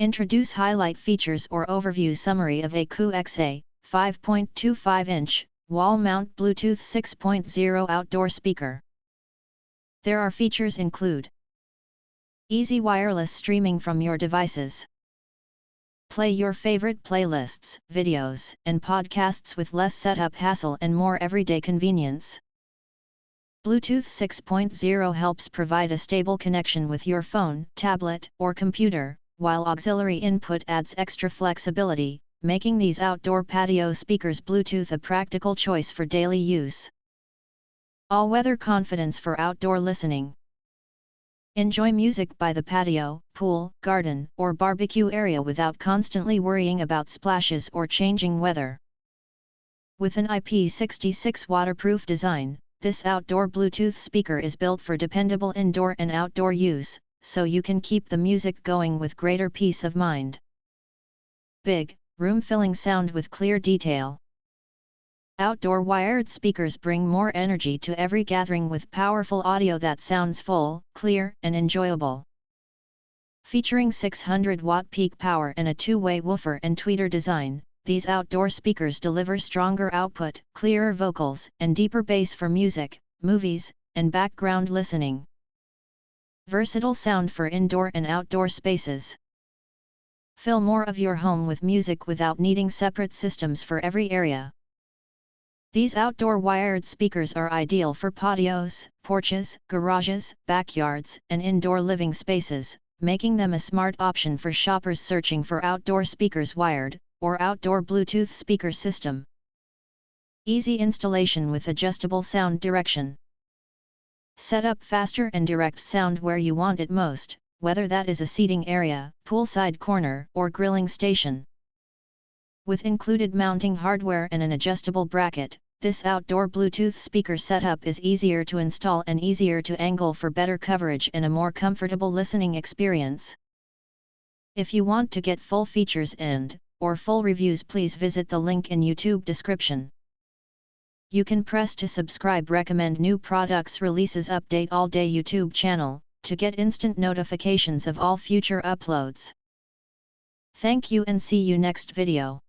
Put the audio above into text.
Introduce highlight features or overview summary of ACOUXA 5.25-inch, wall-mount Bluetooth 6.0 outdoor speaker. There are features include: easy wireless streaming from your devices. Play your favorite playlists, videos, and podcasts with less setup hassle and more everyday convenience. Bluetooth 6.0 helps provide a stable connection with your phone, tablet, or computer, while auxiliary input adds extra flexibility, making these outdoor patio speakers Bluetooth a practical choice for daily use. All-weather confidence for outdoor listening. Enjoy music by the patio, pool, garden, or barbecue area without constantly worrying about splashes or changing weather. With an IP66 waterproof design, this outdoor Bluetooth speaker is built for dependable indoor and outdoor use, so you can keep the music going with greater peace of mind. Big, room-filling sound with clear detail. Outdoor wired speakers bring more energy to every gathering with powerful audio that sounds full, clear, and enjoyable. Featuring 600-watt peak power and a two-way woofer and tweeter design, these outdoor speakers deliver stronger output, clearer vocals, and deeper bass for music, movies, and background listening. Versatile sound for indoor and outdoor spaces. Fill more of your home with music without needing separate systems for every area. These outdoor wired speakers are ideal for patios, porches, garages, backyards, and indoor living spaces, making them a smart option for shoppers searching for outdoor speakers wired, or outdoor Bluetooth speaker system. Easy installation with adjustable sound direction. Set up faster and direct sound where you want it most, whether that is a seating area, poolside corner, or grilling station. With included mounting hardware and an adjustable bracket, this outdoor Bluetooth speaker setup is easier to install and easier to angle for better coverage and a more comfortable listening experience. If you want to get full features or full reviews, please visit the link in YouTube description. You can press to subscribe, recommend new products releases, update all day YouTube channel, to get instant notifications of all future uploads. Thank you and see you next video.